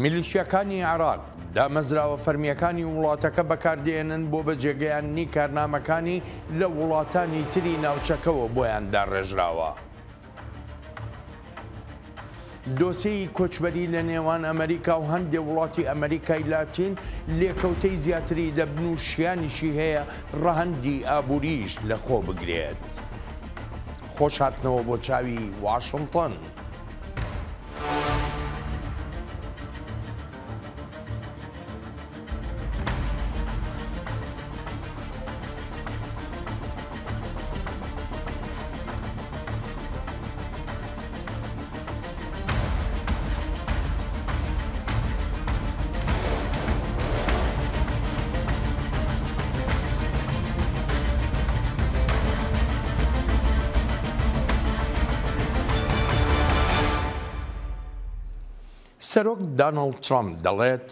میلیشیەکانی عێراق دامەزراوە فەرمیەکانی وڵاتەکە بەکاردێنن بۆ بەجێگەیاندنی کارنامەکانی لە وڵاتانی تری ناوچەکەوە بۆیان داڕێژراوە. دۆسیی کۆچبەری لە نێوان ئەمریکا و هەندێک وڵاتی ئەمریکای لاتین لێکەوتەی زیاتری دەبن و شیانیشی هەیە ڕەهەندی ئابووریش لەخۆ بگرێت. خۆش هاتنەوە بۆ چاوی واشنگتن. سەرۆک داناڵد ترامپ دەڵێت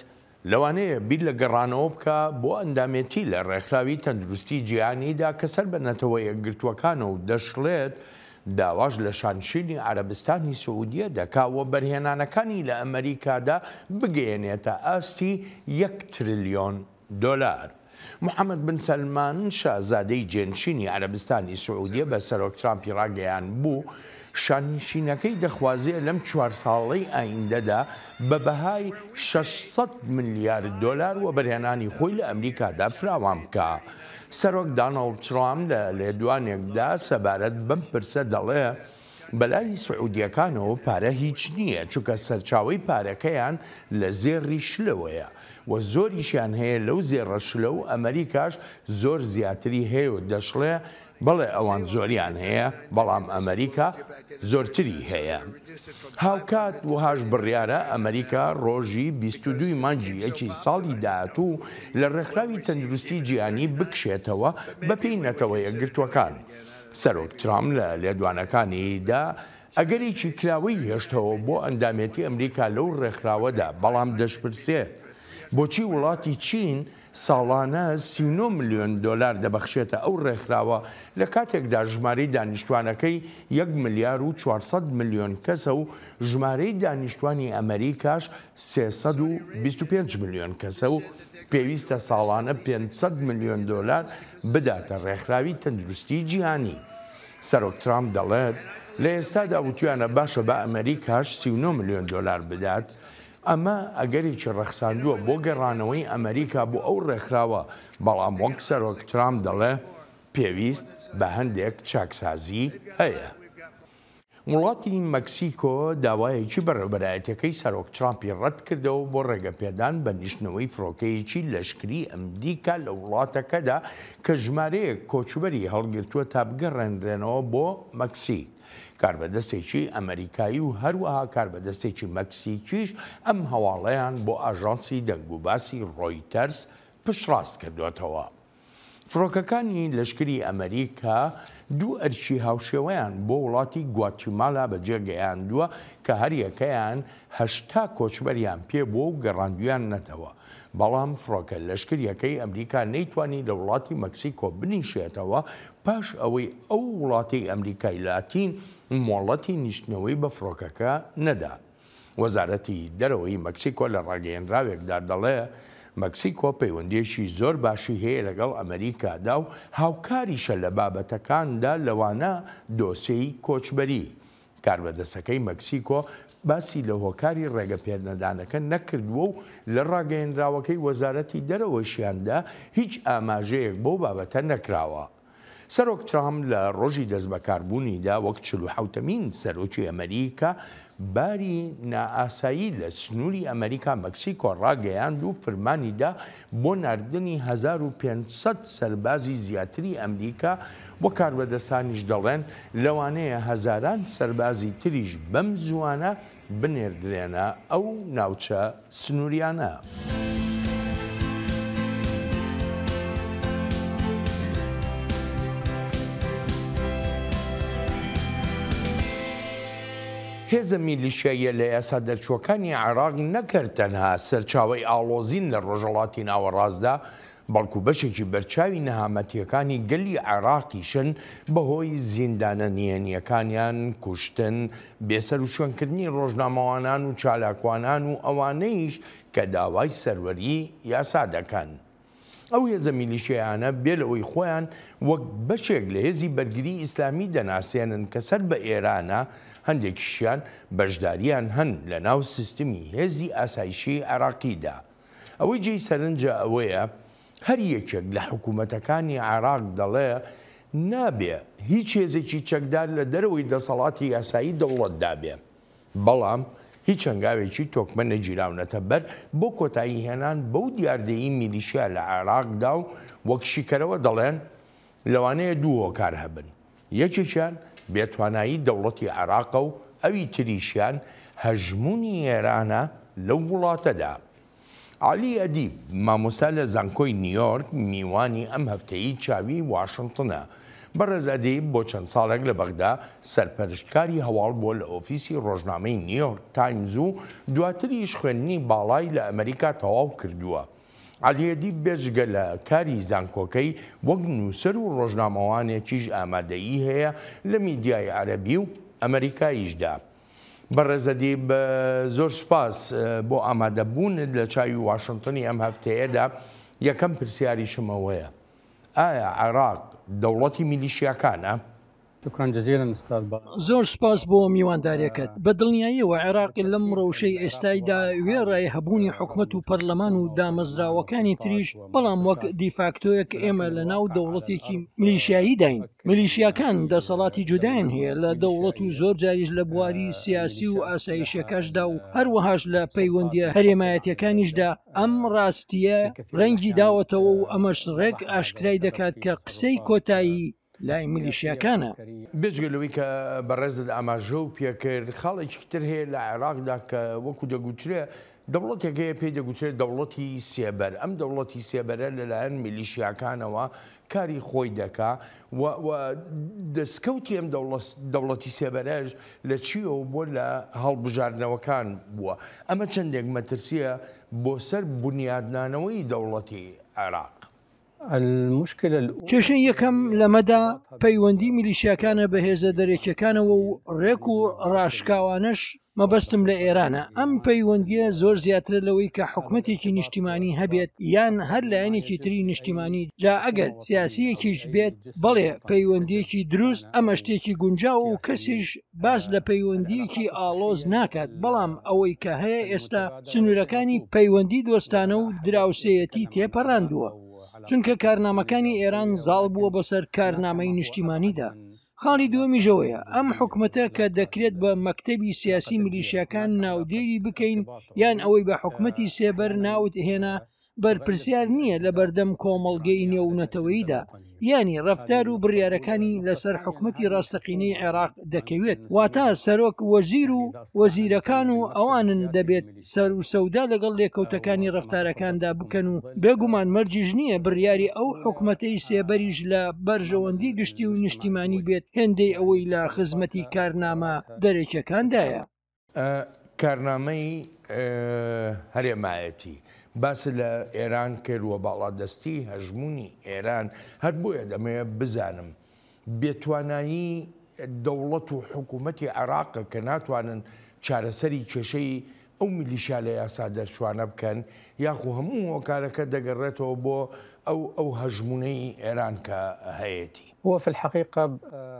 لەوانەیە بیر لە گەڕانەوە بکە بۆ ئەندامێتی لە ڕێکخراوی تەندروستی جیهانیدا کە سەر بەنەتەوە یەکگرتووەکانە و دەشڵێت داواش لە شانشینی عەرەبستانی سعودیە دەکاوە بەرهێنانەکانی لە ئەمریکادا بگەێنێتە ئاستی 1 تریلیۆن دۆلار. محەممەد بن سەلمان شازادەی جێنشینی عەرەبستانی سعودیە بە سەرۆک ترامپی ڕاگەیان بوو شانشینەکەی دەخوازێ لەم 4 ساڵەی ئایندەدا بە بەهای 600 ملیارد دۆلار و بەرهێنانی خۆی لە ئەمریکادا فراوان بکە. سەرۆک داناڵد ترامپ لە لێدوانێکدا سەبارەت بەم پرسە دەڵێ بەلای سعودیەکانەوە پارە هیچ نییە چونکە سەرچاوەی پارەکەیان لە زێڕی شلەوەیە و زۆریشیان هەیە لەو زێڕە شلە و ئەمریکاش زۆر زیاتری هەیە و دەشڵێ بەڵێ ئەوان زۆریان هەیە بەڵام ئەمریکا زۆرتری هەیە. هاوکات وهاش بڕیارە ئەمریکا ڕۆژی 22 مانگی یەکی ساڵی داهاتوو لە ڕێکخراوی تەندروستی جیهانی بکشێتەوە بە پێی نەتەوە یەکگرتووەکان. سەرۆک ترامپ لە لێدوانەکانیدا ئەگەرێکی کراوەی هێشتەوە بۆ ئەندامێتی ئەمریکا لەو ڕێکخراوەدا بەڵام دەشپرسێ بۆچی وڵاتی چین ساڵانە 39 ملیۆن دۆلار دەبەخشێتە ئەو ڕێکخراوە لە کاتێکدا ژمارەی دانیشتوانەکەی 1 ملیار و 400 ملیۆن کەسە و ژمارەی دانیشتوانی ئەمریکاش 325 ملیۆن کەسە و پێویستە ساڵانە 500 ملیۆن دۆلار بداتە ڕێکخراوی تەندروستی جیهانی. سەرۆک ترامپ دەڵێت لە ئێستادا وتویانە باشە بە ئەمریکاش 39 ملیۆن دۆلار بدات. ئەمە ئەگەریکی ڕەخساندووە بۆ گەڕانەوەی ئەمریکا بۆ ئەو ڕێکخراوە بەڵام وەک سەرۆک ترامپ دەڵێ پێویست بە هەندێک چاکسازی هەیە. وڵاتی مەکسیکۆ داوایەکی بەڕێوەبەرایەتەکەی سەرۆک ترامپی ڕەت کردەوە بۆ ڕێگەپێدان بە نیشتنەوەی فڕۆکەیەکی لەشکری ئەمریکا لە وڵاتەکەدا کە ژمارەیەک کۆچبەری هەڵگرتووە تا بگەڕێنرێنەوە بۆ مەکسیک. کاربەدەستێکی ئەمریکایی و هەروەها کاربەدەستێکی مەکسیکیش ئەم هەواڵەیان بۆ ئاژانسی دەنگ و باسی ڕۆیتەرس پشتڕاست کردوێتەوە. فڕۆکەکانی لەشکری ئەمریکا دوو ئەرکی هاوشێوەیان بۆ وڵاتی گواتیمالا بەجێگەیاندووە کە هەریەکەیان 80 کۆچبەریان پێ بۆ و گەڕاندویان نەتەوە. بەڵام فڕۆکە لەشکریەکەی ئەمریکا نەیتوانی لە وڵاتی مەکسیکۆ بنیشێتەوە پاش ئەوەی ئەو وڵاتی ئەمریکای لاتین مۆڵەتی نیشتنەوەی بە فڕۆکەکە نەدا. وەزارەتی دەرەوەی مەکسیکۆ لە ڕاگەیەنراوێکدا دەڵێ مەکسیکۆ پەیوەندیشی زۆر باشی هەیە لەگەڵ ئەمریکادا و هاوکاریشە لە بابەتەکاندا لەوانە دۆسیەی کۆچبەری. کاربەدەستەکەی مەکسیکۆ باسی لە هۆکاری ڕێگەپێدەدانەکە نەکردووە و لە ڕاگەیەنراوەکەی وەزارەتی دەرەوەشیاندا هیچ ئاماژەیەک بۆ بابەتە نەکراوە. سەرۆک ترامپ لە ڕۆژی دەست بەکاربوونیدا وەک 47مین سەرۆکی ئەمریکا باری نائاسایی لە سنووری ئەمریکا مەکسیکۆ ڕاگەیاند و فەرمانیدا بۆ ناردنی 1500 سەربازی زیاتری ئەمریکا بۆ کاربەدەستانیش دەڵێن لەوانەیە هەزاران سەربازی تریش بەم زوانە بنێردرێنە ئەو ناوچە سنووریانە. هێزە میلیشیاییە لە یاسا دەرچووەکانی عێراق نەکرد تەنها سەرچاوەی ئاڵۆزین لە ڕۆژهەڵاتی ناوەڕاستدا بەڵکو بەشێکی بەرچاوی نەهامەتیەکانی گەلی عێراقیشن بەهۆی زیندانە نهێنیەکانیان، کوشتن، بێسەر و شوێنکردنی ڕۆژنامەوانان و چالاکوانان و ئەوانەیش کە داوای سەروەری یاسا دەکەن. ئەو هێزە میلیشیایانە بێ لەوەی خۆیان وەک بەشێک لە هێزی بەرگری ئیسلامی دەناسێنن کە سەر بە ئێرانە، هەندێکیشیان بەشداریان هەن لە ناو سیستمی هێزی ئاسایشی عێراقیدا. ئەوەی جێی سەرنجە ئەوەیە هەر یەکێک لە حکوومەتەکانی عێراق دەڵێ نابێ هیچ هێزێکی چەکدار لە دەرەوەی دەسەڵاتی یاسایی دەوڵەتدا بێ، بەڵام هیچ هەنگاوێکی تۆکمە نەگیراونەتە بەر بۆ کۆتایی هێنان بەو دیاردەیی میلیشیا لە عێراقدا و وەک شیکەرەوە دەڵێن لەوانەیە دوو هۆکار هەبن. یەکێکیان بێتوانایی دەوڵەتی عێراقە و ئەوی تریشیان هەژمونی ئێرانە لەو وڵاتەدا. عالی ئەدیب مامۆستا لە زانکۆی نیویۆرک میوانی ئەم هەفتەیی چاوی واشنگتنە. بەڕێز ئەدیب بۆ چەند ساڵێک لە بەغدا سەرپەرشتکاری هەواڵ بۆ لە ئۆفیسی ڕۆژنامەی نیویۆرک تایمز و دواتریش خوێندنی باڵای لە ئەمریکا تەواو کردووە. عالی ئەدیب بێژگە لە کاری زانکۆکەی وەک نووسەر و ڕۆژنامەوانێکیش ئامادەیی هەیە لە میدیای عەرەبی و ئەمریکاییشدا. بەڕێز ئەدیب زۆر سوپاس بۆ ئامادەبوونت لە چاوی واشنگتنی ئەم هەفتەیەدا. یەکەم پرسیاریشمەوەیە، ئایا عێراق دەوڵەتی میلیشیاکانە؟ زۆر سپاس بۆ میوانداریەکەت. بە دڵنیاییەوە عێراقی لەم ڕەوشەی ئێستایدا وێڕای هەبوونی حکومەت و پەرلەمان و دامەزراوەکانی تریش، بەڵام وەک دیفاکتۆیەک ئێمە لە ناو دەوڵەتێکی میلیشیایی داین. میلیشیاکان دەسەڵاتی جودایان هەیە لە دەوڵەت و زۆر جاریش لە بواری سیاسی و ئاسایشەکەشدا و هەروەهاش لە پەیوەندیە هەرێمایەتیەکانیشدا. ئەم ڕاستیە ڕەنگی داوەتەوە و ئەمەش ڕێک ئاشکرای دەکات کە قسەی کۆتایی لای میلیشیاکانە. بێژگە لەوەی کە بەڕێزت ئاماژە و پێکرد، خاڵێکی تر هەیە لە عێراقدا کە وەکو دەگوترێ دەوڵەتێکەیە پێی دەگوترێت دەوڵەتی سێبەر. ئەم دەوڵەتی سێبەرە لەلایەن میلیشیاکانەوە کاری خۆی دەکا و دەستکەوتی ئەم دەوڵەتی سێبەرەش لە چیەوە بۆ لە هەڵبژاردنەوەکان بووە. ئەمە چەندێک مەترسیە بۆ سەر بنیادنانەوەی دەوڵەتی عێراق. کێشە یەکەم لەمەدا پەیوەندی میلیشیاکانە بە هێزە دەرێکیەکانەوە و ڕێک و ڕاشکاوانش مەبەستم لە ئێرانە. ئەم پەیوەندیە زۆر زیاترە لەوەی کە حکومەتێکی نیشتیمانی هەبێت یان هەر لایەنێکی تری نیشتیمانی. جا ئەگەر سیاسیەکیش بێت بەڵێ پەیوەندیەکی دروست، ئەمە شتێکی گونجاو و کەسیش باس لە پەیوەندیەکی ئاڵۆز ناکات. بەڵام ئەوەی کە هەیە ئێستا سنوورەکانی پەیوەندی دۆستانە و دراوسەیەتی تێپەڕاندووە، چونکە کارنامەکانی ئێران زاڵ بووە بەسەر کارنامەی نیشتیمانیدا. خاڵی دووەمیژەوەیە ئەم حکومەتە کە دەکرێت بە مەکتەبی سیاسی میلیشیاکان ناودێری بکەین یان ئەوەی بە حکومەتی سێبەر ناوت هێنا، بەرپرسیار نییە لە بەردەم کۆمەڵگەی نێونەتەوەییدا، یانی ڕەفتار و بڕیارەکانی لەسەر حکومەتی ڕاستەقینەی عێراق دەکەوێت. واتە سەرۆک وەزیر و وەزیرەکان و ئەوانن دەبێت سەر و سەودا لەگەڵ لێکەوتەکانی ڕەفتارەکاندا بکەن و بێگومان مەرجیش نییە بڕیاری ئەو حکومەتەی سێبەریش لە بەرژەوەندی گشتی و نیشتیمانی بێت هێندەی ئەوەی لە خزمەتی کارنامە دەرێکیەکاندایە. کارنامەی هەرێمایەتی باس لە ئێران کردووە باڵادەستی هەژمونی ئێران. هەر بۆیە دەمەوێت بزانم بێتوانایی دەوڵەت و حکوومەتی عێراقە کە ناتوانن چارەسەری کێشەی ئەو میلیشیا لە یاسا دەرچوانە بکەن، یاخو هەموو هۆکارەکە دەگەڕێتەوە بۆ ئەو هەژمونەی ئێران کە هەیەی.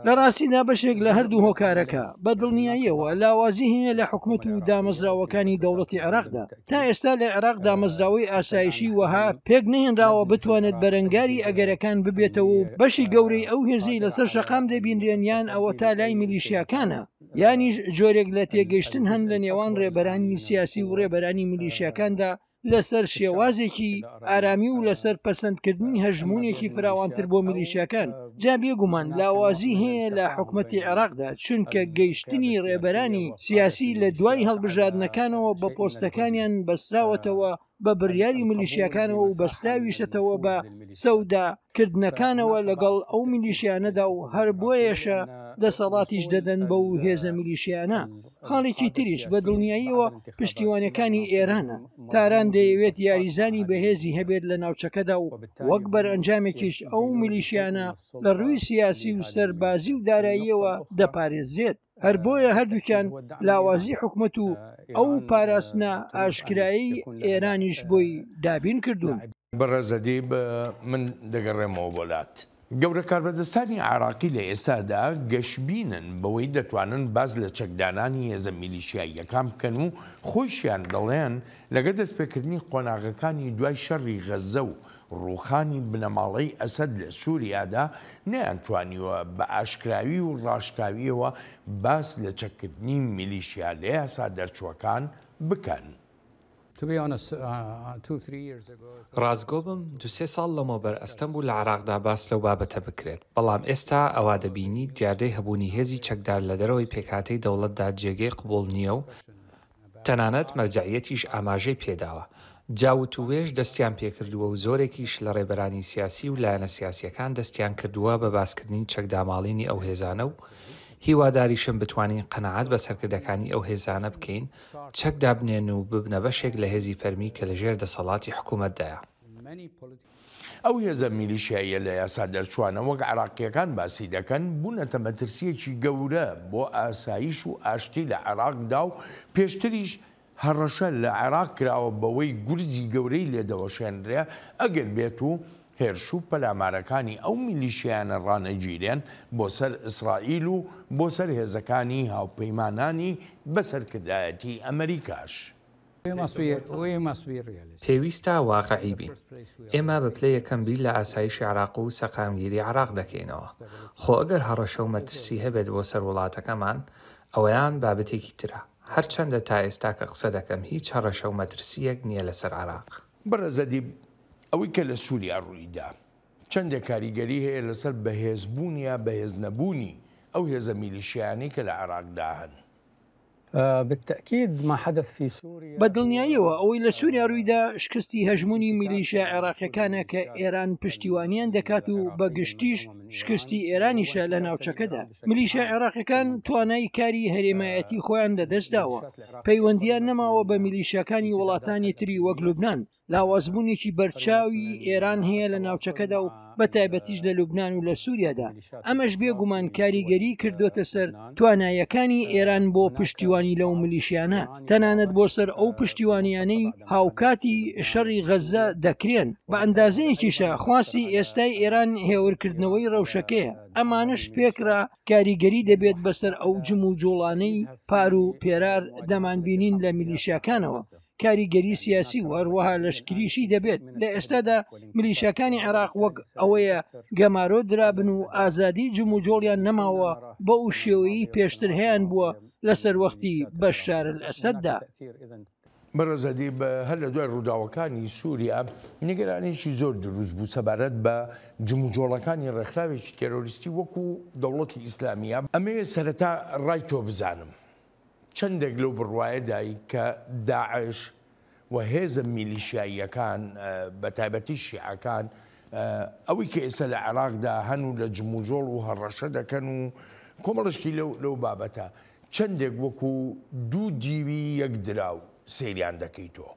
لە ڕاستیدا بەشێک لە هەردوو هۆکارەکە بە دڵنیاییەوە لاوازی هەیە لە حکومەت و دامەزراوەکانی دەوڵەتی عێراقدا. تا ئێستا لە عێراق دامەزراوەی ئاسایشی وەها پێک نەهێنراوە بتوانێت بەرەنگاری ئەگەرەکان ببێتەوە و بەشی گەورەی ئەو هێزەی لەسەر شەقام دەبینرێن یان ئەوە تا لای میلیشیاکانە، یانیش جۆرێک لە تێگەیشتن هەن لە نێوان ڕێبەرانی سیاسی و ڕێبەرانی میلیشیاکاندا لەسەر شێوازێکی ئارامی و لەسەر پەسەندکردنی هەژمونێکی فراوانتر بۆ میلیشیاکان. جا بێگومان لاوازی هەیە لە حکومەتی عێراقدا، چونکە گەیشتنی ڕێبەرانی سیاسی لە دوای هەڵبژاردنەکانەوە بە پۆستەکانیان بەسراوەتەوە بە بڕیاری میلیشیاکانەوە و بەستراویشتەوە بە سەوداکردنەکانەوە لەگەڵ ئەو میلیشیانەدا و هەر بۆیەشە دەسەڵاتیش دەدەن بەو هێزە میلیشیانە. خاڵێکی تریش بە دڵنیاییەوە پشتیوانەکانی ئێرانە. تاران دەیەوێت یاریزانی بەهێزی هەبێت لە ناوچەکەدا و وەک بەرئەنجامێکیش ئەو میلیشیانە لە ڕووی سیاسی و سەربازی و داراییەوە دەپارێزرێت. هەر بۆیە هەردووکیان لاوازی حکومەت و ئەو پاراستنە ئاشکرایی ئێرانیش بۆی دابین کردوون. بەڕێزەدی من دەگەڕێمەوە وڵات. گەورە کاربەدەستانی عراقی لە ئێستادا گەشببینن بەوەی دەتوانن باز لە چەکدانانی هێزە میلیشیاییەکان بکەن و خۆشیان دەڵێن لەگە دەستپێکردنی قۆناغەکانی دوای شەڕی غەزە و ڕووخانی بنەماڵەی ئەسەد لە سووریادا نەیانتوانیوە بە ئاشکراوی و ڕاشکاویەوە باس لە چەکردنی میلیشیا لە یاسا دەرچووەکان بکەن. ڕازگۆ بم 2-3 ساڵ لەمەوبەر ئەستەم بوو لە عراقدا باس لەو بابەتە بکرێت، بەڵام ئێستا ئەوا دەبینی دیاردەی هەبوونی هێزی چەکدار لە دەرەوەی پێکهاتەی دەوڵەتدا جێگەی قبوڵ نییە و تەنانەت مەرجەعیەتیش ئاماژەی پێداوە. جاوت و وێژ دەستیان پێکردووە و زۆرێکیش لە ڕێبەرانی سیاسی و لایەنە سیاسیەکان دەستیان کردووە بە باسکردنی چەکداماڵینی ئەو هێزانە و هیواداریشم بتوانین قەنەعات بە سەرکردەکانی ئەو هێزانە بکەین چەک دابنێن و ببنە بەشێک لە هێزی فەرمی کە لەژێر دەسەڵاتی حکوومەتدایە. ئەو هێزە میلیشیاییە لە یاسا دەرچوانە وەک عراقیەکان باسی دەکەن بوونەتە مەترسیەکی گەورە بۆ ئاسایش و ئاشتی لە عراقدا و پێشتریش هەڕەشە لە عێراق کراوە بەوەی گورجی گەورەی لێدەوەشێنرێ ئەگەر بێت و هێرش و پەلامارەکانی ئەو میلیشیانە ڕانەگیرێن بۆ سەر ئیسرائیل و بۆ سەر هێزەکانی هاوپەیمانانی بەسەرکردایەتی ئەمریکاش. پێویستە واقعی بین. ئێمە بە پلەی یەکەم بیر لە ئاسایشی عراق و سەقامگیری عراق دەکەینەوە. خۆ ئەگەر هەڕەشە و مەترسی هەبێت بۆ سەر وڵاتەکەمان ئەوەیان بابەتێکی ترە. هەرچەندە تا ئێستا کە قسە دەکەم هیچ هەڕەشە و مەترسیەک نییە لەسەر عراق. بەڕێزەدی ئەوەی کە لە سووریا ڕوویدا چەندێک کاریگەری هەیە لەسەر بەهێزبوونیە بەهێز نەبوونی ئەو هێزە میلیشیانی کە لە عراقدا هەن. بالتأكيد ما حدث في سوريا بەدڵنیاییەوە ئەوەی لە سووریا ڕوویدا شکستی هەژمونی میلیشیا عێراقیەکانە کە ئێران پشتیوانیان دەکات و بەگشتیش شکستی ئێرانیشە لە ناوچەکەدا. میلیشیا عێراقیەکان توانای کاری هەرێمایەتی خۆیان لەدەستداوە. پەیوەندیان نەماوە بە میلیشیاکانی وڵاتانی تری وەک لوبنان. لاوازبوونێکی بەرچاوی ئێران هەیە لە ناوچەکەدا و بە تایبەتیش لە لوبنان و لە سووریادا. ئەمەش بێگومان کاریگەری کردوتە سەر توانایەکانی ئێران بۆ پشتیوانی لەو میلیشیانە، تەنانەت بۆ سەر ئەو پشتیوانیانەی هاوکاتی شەڕی غەزە دەکرێن. بە ئەندازەیەکیشە خواستی ئێستای ئێران هێورکردنەوەی ڕەوشەکەیە. ئەمانش پێکرا کاریگەری دەبێت بەسەر ئەو جم و جوڵانەی پار و پێرار دەمانبینین لە میلیشیاکانەوە. کاریگەری سیاسی و هەروەها لەشکریشی دەبێت. لە ئێستادا میلیشیاکانی عێراق وەک ئەوەیە گەمارۆ درابن و ئازادی جم و جۆڵیان نەماوە بە ئەو شێوەیەی پێشتر هەیەیان بووە لەسەر وەختی بەشار ئەسەددا. بەڕێزەدی هەر لە دوای ڕووداوەکانی سووریا نیگەرانێکی زۆر دروست بوو سەبارەت بە جم و جۆڵەکانی ڕێکخراوێکی تێرۆریستی وەکو دەوڵەتی ئیسلامیە. ئەمەوێ سەرەتا ڕای تۆ بزانم چەندێک لەو بڕواایەدایی کە داعش و هێزە میلیشیاییەکان بە تایبەتی شیعەکان ئەوەی کە ئێستا لە عێراقدا هەن و لە جموجۆڵ و هەڕەشە دەکەن و کۆمەڵشتی لەو بابەتە چەندێک وەکو دوو جیوی یەک دراو سەیریان دەکەیتەوە.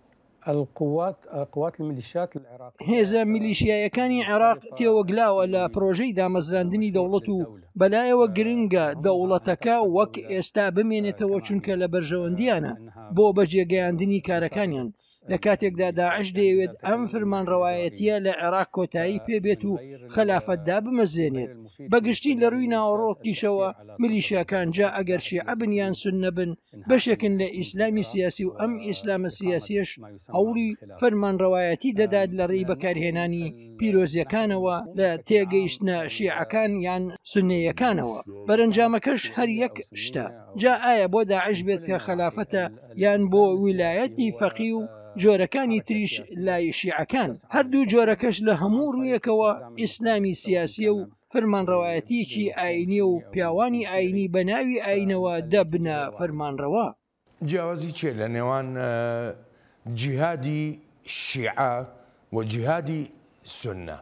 هێزە میلیشیایەکانی عێراق تێوەگلاوە لە پرۆژەی دامەزراندنی دەوڵەت و بەلایەوە گرنگە دەوڵەتەکە وەک ئێستا بمێنێتەوە چونکە لە بەرژەوەندیانە بۆ بەجێگەیاندنی کارەکانیان. لە کاتێکدا داعش دەیەوێت ئەم فەرمانڕەوایەتیە لە عێراق کۆتایی پێبێت و خەلافەتدا بمەزێنێت. بەگشتی لە ڕووی ناوەڕۆکیشەوە میلیشیاکان جا ئەگەر شیعە بن یان سوننە بن بەشێکن لە ئیسلامی سیاسی و ئەم ئیسلامە سیاسیەش هەوڵی فەرمانڕەوایەتی دەدات لە ڕێی بەکارهێنانی پیرۆزیەکانەوە لە تێگەیشتنە شیعەکان یان سوننیەکانەوە. بەرەنجامەکەش هەر یەک شتە. جا ئایا بۆ داعش بێت کە خەلافەتە یان بۆ ویلایەتی فەقی و جۆرەکانی تریش لای شیعەکان؟ هەردوو جۆرەکەش لە هەموو ڕوویەکەوە ئیسلامی سیاسیە و فەرمانڕەوایەتیەکی ئاینی و پیاوانی ئاینی بە ناوی ئاینەوە دەبنە فەرمانڕەوا. جیاوازی چێ لە نێوان جیهادی شیعە و جیهادی سوننە؟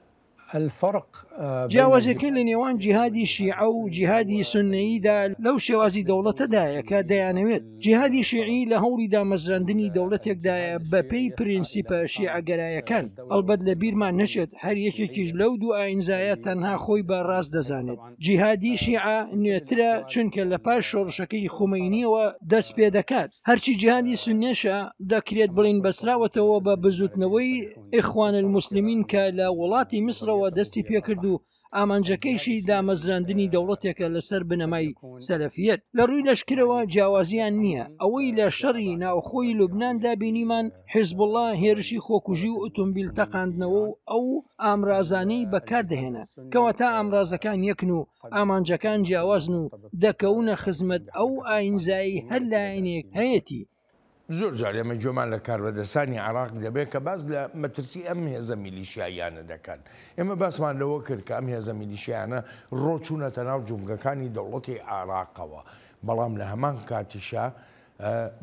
جیاوازەکە لە نێوان جیهادی شیعە و جیهادی سوننییدا لەو شێوازی دەوڵەتەدایە کە دەیانەوێت جیهادی شیعی لە هەوڵی دامەزراندنی دەوڵەتێکدایە بەپێی پرینسیپە شیعەگەرایەکان ئەلبەت لە بیرمان نەچێت هەر یەکێکیش لەو دوو ئاینزایە تەنها خۆی بە ڕاست دەزانێت جیهادی شیعە نوێترە چونکە لە پاش شۆڕشەکەی خومەینیەوە دەست پێ دەکات هەرچی جیهادی سوننیشە دەکرێت بڵین بەسراوەتەوە بە بزوتنەوەی ئیخوان المسلمین کە لە وڵاتی میسرەوە دەستی پێکرد و ئامانجەکەیشی دامەزراندنی دەوڵەتێکە لەسەر بنەمای سەلەفیەت لە ڕووی لەشکرەوە جیاوازیان نییە ئەوەی لە شەڕی ناوخۆی لوبناندا بینیمان حیزبوڵڵا هێرشی خۆکوژی و ئۆتۆمبیل تەقاندنەوە و ئەو ئامرازانەی بەکاردەهێنا کەواتە ئامرازەکان یەکن و ئامانجەکان جیاوازن و دەکەونە خزمەت ئەو ئاینزایی هەر لایەنێک هەیەی زۆر جار ئێمە گوێمان لە کاربەدەستانی عێراق دەبێت کە باز لە مەترسی ئەم هێزە میلیشیایانە دەکەن ئێمە باسمان لەوە کرد کە ئەم هێزە میلیشیانە ڕۆچوونەتە ناو جومگەکانی دەوڵەتی عێراقەوە بەڵام لە هەمان کاتیشە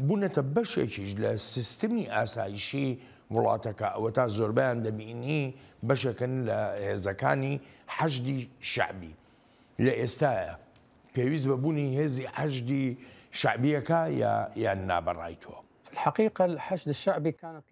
بوونەتە بەشێکیش لە سیستمی ئاسایشی وڵاتەکە ئەوە تا زۆربیان دەبینی بەشەکەن لە هێزەکانی حەشدی شعبی لە ئێستاە پێویست بەبوونی هێزی حەشدی شعبیەکە یان نابەڕایتەوە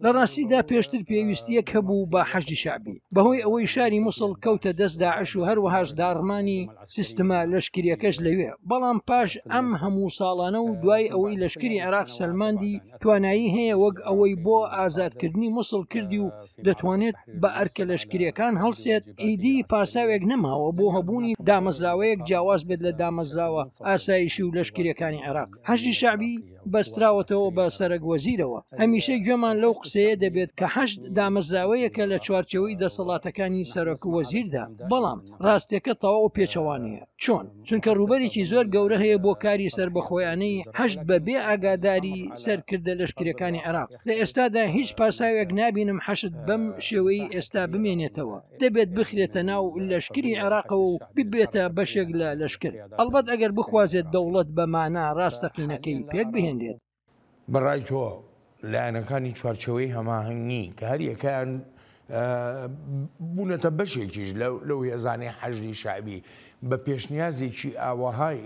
لە ڕاستیدا پێشتر پێویستیەک هەبوو بە حەشدی شعبی بەهۆی ئەوەی شاری مووسڵ کەوتە دەست داعش و هەروەهاش داڕمانی سیستەمە لەشکریەکەش لەوێ بەڵام پاش ئەم هەموو ساڵانە و دوای ئەوەی لەشکری عێراق سەلماندی توانایی هەیە وەک ئەوەی بۆ ئازادکردنی مووسڵ کردی و دەتوانێت بە ئەرکە لەشکریەکان هەڵسێت ئیدی پاساوێک نەماوە بۆ هەبوونی دامەزراوەیەک جیاواز بێت لە دامەزراوە ئاسایشی و لەشکریەکانی عێراق حەشدی شعبی بەستراوەتەوە بە سەرک وەزیرەوە هەمیشە گوێمان لەو قسەیە دەبێت کە حەشد دامەزراوەیەکە لە چوارچەوەی دەسەڵاتەکانی سەرۆک و وەزیردا بەڵام ڕاستیەکە تەواو پێچەوانەیە چۆن چونکە ڕوبەرێکی زۆر گەورە هەیە بۆ کاری سربەخۆیانەی حەشد بەبێ ئاگاداری سەرکردە لەشکریەکانی عێراق لە ئێستادا هیچ پاساوێک نابینم حەشد بەم شێوەی ئێستا بمێنێتەوە دەبێت بخرێتە ناو لەشکری عێراقەوە و ببێتە بەشێک لە لەشکر ئەلبەت ئەگەر بخوازێت دەوڵەت بەمانە ڕاستەقینەکەی پێک بهێنرێت بەڕای تۆ لایەنەکانی چوارچەوەی هەماهنگی کە هەر یەکەیان بوونەتە بەشێکیش لەو هێزانەی حەشدی شعبی بە پێشنیازێکی ئاوەهای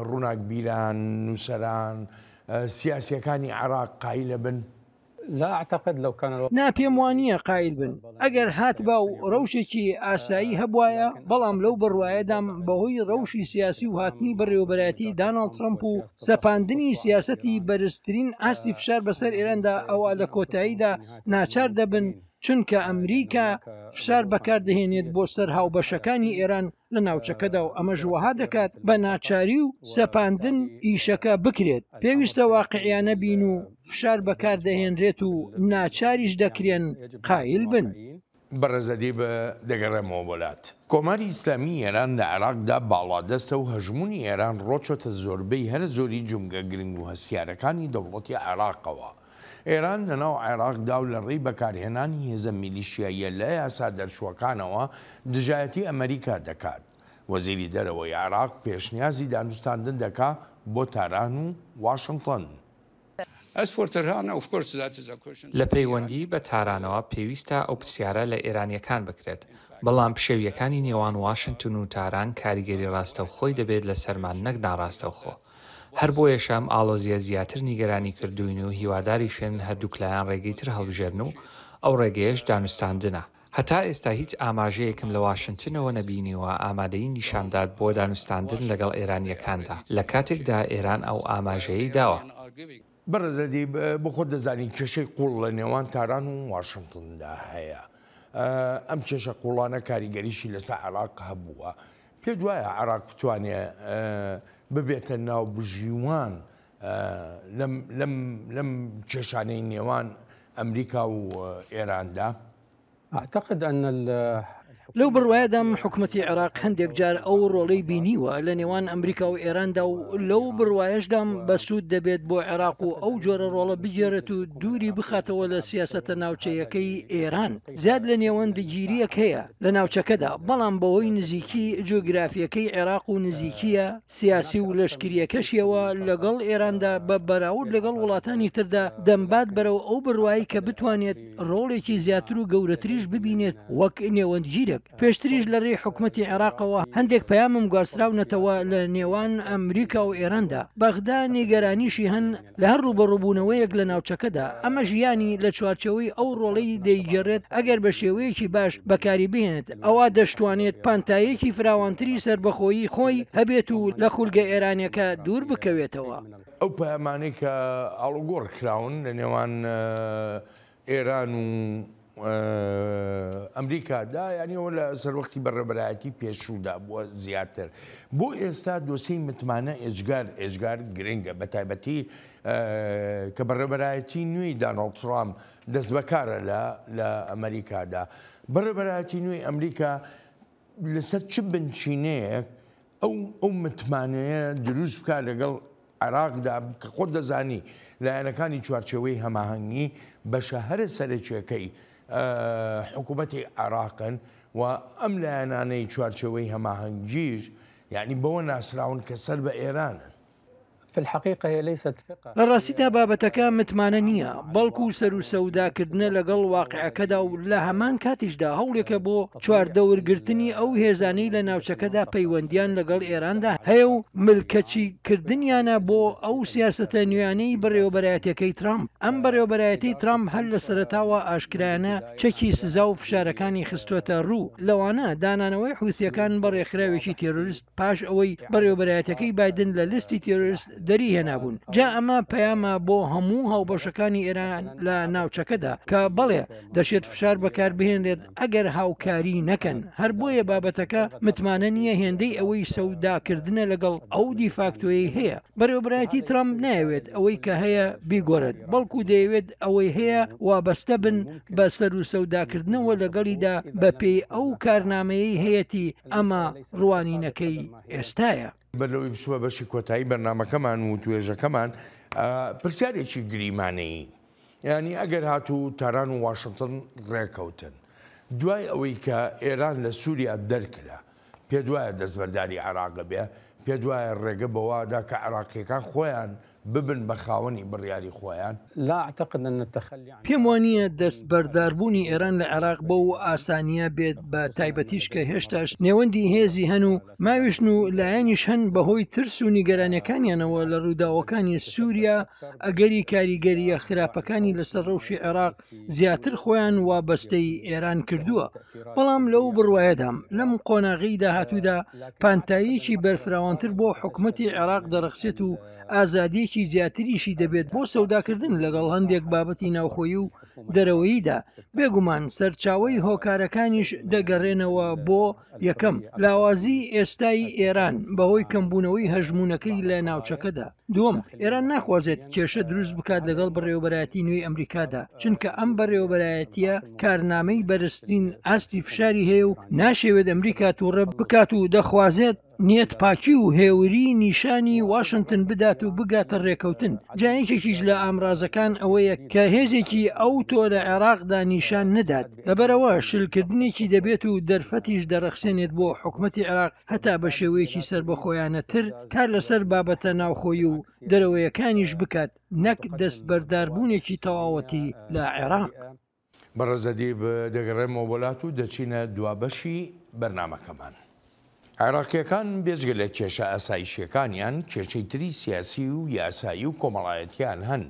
ڕووناک بیران نووسەران سیاسیەکانی عێراق قایلە بن نا پێم وانە قایل بن ئەگەر هات با و ڕەوشێکی ئاسایی هەبوایە بەڵام لەو بڕوایەدام بەهۆی ڕەوشی سیاسی و هاتنی بەڕێوەبەرەتی داناڵد ترەمپ و سەپاندنی سیاسەتی بەرزترین ئاستی فشار بەسەر ئێراندا ئەوە لە کۆتاییدا ناچار دەبن چونکە ئەمریکا فشار بەکاردەهێنێت بۆ سەر هاوبەشەکانی ئێران لە ناوچەکەدا و ئەمە ژوەها دەکات بە ناچاری و سەپاندن ئیشەکە بکرێت پێویستە واقعیانە بین و فشار بەکاردەهێنرێت و ناچاریش دەکرێن قایل بن بەڕێزەدی بە دەگەڕێمەوە وڵات کۆماری ئیسلامی ئێران لە عێراقدا باڵادەستە و هەژمونی ئێران ڕۆچۆتە زۆربەی هەر زۆری جومگە گرنگ و هەسیارەکانی دەوڵەتی عێراقەوە ئێران لەناو عێراقدا و لە ڕێی بەکارهێنانی هێزە میلیشیاییە لە یاسا دەرچووەکانەوە دژایەتی ئەمریکا دەکات وەزیری دەرەوەی عێراق پێشنیازی دانوستاندن دەکا بۆ تاران و واشنگتن لە پەیوەندی بە تارانەوە پێویستە ئەو پرسیارە لە ئێرانیەکان بکرێت بەڵام پشێویەکانی نێوان واشنگتن و تاران کاریگەری ڕاستەوخۆی دەبێت لە سەرمان نەک ناڕاستەوخۆ هەر بۆیەشەم ئاڵۆزیە زیاتر نیگەرانی کردوین و هیواداری شوێن هەردووکلایان ڕێگەی تر هەڵبژێرن و ئەو ڕێگەیەش دانوستاندنە هەتا ئێستا هیچ ئاماژەیەکم لە واشنگتنەوە نەبینیوە ئامادەی نیشانداد بۆ دانوستاندن لەگەڵ ئێرانیەکاندا لە کاتێکدا ئێران ئەو ئاماژەیەی داوە بەڕێزەدی بۆ خۆت دەزانین کێشەی قوڵ لە نێوان تاران و واشنگتندا هەیە ئەم کێشە قوڵانە کاریگەریشی لەسەر عێراق هەبووە پێ دوایە عێراق بتوانێت ببێتە ناو بژیوان لەم کێشانەی نێوان ئەمریکا و ئێراندا لەو بڕوایەدام حکوومەتی عێراق هەندێک جار ئەو ڕۆڵەی بینیوە لە نێوان ئەمریکا و ئێراندا و لەو بڕوایشدام بەسوود دەبێت بۆ عێراق و ئەو جۆرە ڕۆڵە بگێرێت و دووری بخاتەوە لە سیاسەتە ناوچەیەکەی ئێران. زیاد لە نێوەندگیریەک هەیە لە ناوچەکەدا، بەڵام بەوەی نزیکی جۆگرافیەکەی عێراق و نزیکیە سیاسی و لەشکریەکەشیەوە لەگەڵ ئێراندا بە بەراورد لەگەڵ وڵاتانی تردا دەمبات بەرەو ئەو بڕوایی کە بتوانێت ڕۆڵێکی زیاتر و گەورەتریش ببینێت وەک نێوەندگیرێک. پێشتریش لە ڕێی حکوومەتی عێراقەوە هەندێک پەیامم گواستراونەتەوە لە نێوان ئەمریکا و ئێراندا. بەغدا نیگەرانیشی هەن لە هەر ڕوبەڕووبوونەوەیەک لە ناوچەکەدا، ئەمە ژیانی لە چوارچەوەی ئەو ڕۆڵەی دەیگەڕێت ئەگەر بە شێوەیەکی باش بەکاری بهێنێت ئەوە دەشتوانێت پانتایەکی فراوانتری سربەخۆیی خۆی هەبێت و لە خولگە ئێرانەکە دوور بکەوێتەوە. ئەو پەیامانەی کە ئاڵوگۆڕ کراون لە نێوان ئێران و ئەمریکادا یانیەوە لە سەروەختی بەڕێبەرایەتی پێشوودا بووە زیاتر. بۆ ئێستا دۆسەی متمانە ئێجگار گرنگە، بە تایبەتی کە بەڕێبەرایەتی نوێی داناڵد ترامپ دەست بەکارە لە ئەمریکادا. بەڕێبەرایەتی نوێی ئەمریکا لەسەر چ بنچینەیەک ئەو متمانەیە دروست بکات لەگەڵ عێراقدا کە خۆت دەزانی لایەنەکانی چوارچێوەی هەماهەنگی بەشە هەرە سەرچێکەکەی حکوومەتی عێراقن و ئەم لایەنانەی چوارچێوەی هەماهەنگیش یعنی بەوە ناسراون کە سەر بە ئێرانن. لە ڕاستیدا بابەتەکە متمانە نییە، بەڵکو و سەر و سەوداکردنە لەگەڵ واقعەکەدا و لە هەمان کاتیشدا هەوڵێکە بۆ چواردەورگرتنی ئەو هێزانەی لە ناوچەکەدا پەیوەندیان لەگەڵ ئێراندا هەیە و ملکەچی کردنیانە بۆ ئەو سیاسەتە نوێیانەی بەڕێوەبەرایەتەکەی ترامپ. ئەم بەڕێوەبەرایەتی ترامپ هەر لە سەرەتاوە ئاشکرایانە چەکی سزا و فشارەکانی خستوەتە ڕوو، لەوانە دانانەوەی حوثیەکان بەڕێکخراوێکی تێرۆریست پاش ئەوەی بەڕێوەبەرایەتەکەی بایدن لە لیستی تێرۆریست دەری هێنابوون. جا ئەمە پەیامە بۆ هەموو هاوبەشەکانی ئێران لە ناوچەکەدا کە بەڵێ دەشێت فشار بەکار بهێنرێت ئەگەر هاوکاری نەکەن. هەر بۆیە بابەتەکە متمانە نییە هێندەی ئەوەی سەوداکردنە لەگەڵ ئەو دیفاکتۆیی هەیە. بەڕێوەبەرایەتی ترامپ نایەوێت ئەوەی کە هەیە بیگۆڕێت، بەڵکو دەیەوێت ئەوەی هەیە وابەستە بن بە سەر و سەوداکردنەوە لەگەڵیدا بە پێی ئەو کارنامەیەی هەیەی ئەمە ڕوانینەکەی ئێستایە. بەلەوەی بچووە بەشی کۆتایی بەرنامەکەمان و توێژەکەمان پرسیارێکی گریمانەیی، یعنی ئەگەر هاتوو تاران و واشنگتن ڕێکەوتن دوای ئەوەی کە ئێران لە سووریا دەرکرا، پێ دوایە دەستبەرداری عێراق بێ، پێ دوایە ڕێگە بەوادا کە عێراقیەکان خۆیان ببن بە خاوەنی بڕیاری خۆیان. پێم وانییە دەست بەرداربوونی ئێران لە عێراق بەو ئاسانیە بێت، بە تایبەتیش کە هێشتاش نێوەندی هێزی هەن و ماویشن و لایەنیش هەن بەهۆی ترس و نیگەرانیەکانیانەوە لە ڕووداوەکانی سووریا ئەگەری کاریگەریە خراپەکانی لەسەر ڕەوشی عێراق زیاتر خۆیان وابەستەی ئێران کردووە. بەڵام لەو بڕوایەدام لەم قۆناغی داهاتوودا پانتاییەکی بەرفراوانتر بۆ حکوومەتی عێراق دەرەخسێت و ئازادیەکی زیاتریشی دەبێت بۆ سەوداکردن لەگەڵ هەندێک بابەتی ناوخۆیی و دەرەوەییدا. بێگومان سەرچاوەی هۆکارەکانیش دەگەڕێنەوە بۆ یەکەم لاوازی ئێستای ئێران بەهۆی کەمبوونەوەی هەژمونونەکەی لە ناوچەکەدا. دووەم، ئێران ناخوازێت کێشە دروست بکات لەگەڵ بەڕێوەبەرایەتی نوێی ئەمریکادا، چونکە ئەم بەڕێوەبەرایەتیە کارنامەی بەرزترین ئاستی فشاری هەیە و ناشێوێت ئەمریکا تووڕە بکات و دەخوازێت نیەت پاکی و هێوری نیشانی واشنگتن بدات و بگاتە ڕێکەوتن. جایەکێکیش لە ئامرازەکان ئەوەیە کە هێزێکی ئەو تۆ لە عێراقدا نیشان نەدات، لەبەرەوە شلکردنێکی دەبێت و دەرفەتیش دەرەخسێنێت بۆ حکوومەتی عێراق هەتا بە شێوەیەکی سربەخۆیانەتر کار لەسەر بابەتە ناوخۆیی و دەرەوەیەکانیش بکات، نەک دەستبەرداربوونێکی تەواوەتی لە عێراق. بەڕێزەدی دەگەڕێمەوە وڵات و دەچینە دوابەشی بەرنامەکەمان. عێراقیەکان بێجگە لە کێشە ئاسایشیەکانیان کێشەی تری سیاسی و یاسایی و کۆمەڵایەتیان هەن.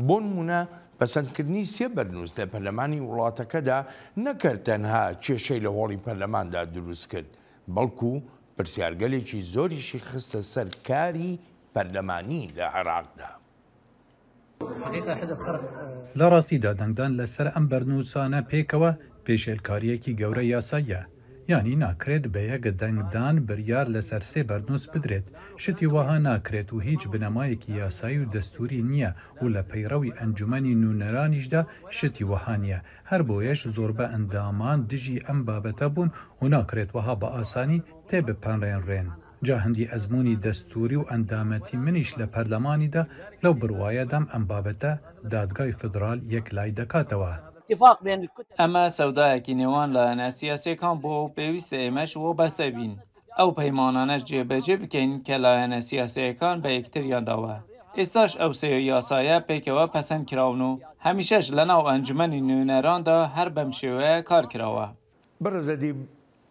بۆ نمونە پەسەندکردنی سێ بەرنووس لە پەرلەمانی وڵاتەکەدا نەکرد تەنها کێشەی لە هۆڵی پەرلەماندا دروست کرد، بەڵکو پرسیارگەلێکی زۆریشی خستە سەر کاری پەرلەمانی لە عێراقدا. لە ڕاستیدا دەنگدان لەسەر ئەم بەرنووسانە پێکەوە پێشێلکاریەکی گەورە یاساییە. یانی ناکرێت بە یەک دەنگدان بڕیار لەسەر سێ بەرنووس بدرێت شتی وەها ناکرێت و هیچ بنەمایەکی یاسایی و دەستوری نییە و لە پەیڕەوی ئەنجومەنی نوونەرانیشدا شتی وەها نییە هەر بۆیەش زۆربە ئەندامان دژی ئەم بابەتە بوون و ناکرێت وەها بە ئاسانی تێبپەنڕێنڕێن جا هەندی ئەزمموی دەستوری و ئەندامەتی منیش لە پەرلەمانیدا لەو بڕواایەدەم ئەم بابەتە دادگای فدرال یەک لای دەکاتەوە. ئەمە سەودایەکی نێوان لایەنە سیاسیەکان بۆ و پێویستە ئێمەش وە بەسە بین ئەو پەیمانانەش جێبەجێ بکەین کە لایەنە سیاسیەکان بە یەکتریانداوە ئێستاش ئەو سێ یاسایە پێکەوە پەسەند کراون و هەمیشەش لەناو ئەنجومەنی نوێنەراندا هەر بەم شێوەیە کار کراوە. بەڕێزەدی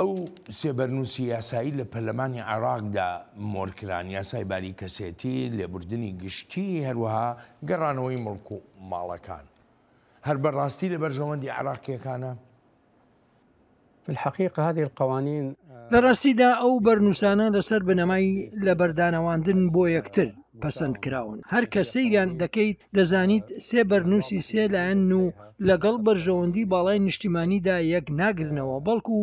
ئەو سێبەرنووسی یاسایی لە پەرلەمانی عێراقدا مۆرکران یاسای باری کەسێتی لێبوردنی گشتی هەروەها گەڕانەوەی مڵک و ماڵەکان هەر بەڕاستی لە بەرژەوەندی عێراقیەکانە؟ في الحقيقة هذه القوانين لە ڕاستیدا ئەو بەرنووسانە لەسەر بنەمای لە بەردانەواندن بۆ یەکتر پەسەند کراون هەر کە سەیریان دەکەیت دەزانیت سێ بەرنووسی سێ لایەن و لەگەڵ بەرژەوەندی باڵای نیشتیمانیدا یەک ناگرنەوە بەڵکو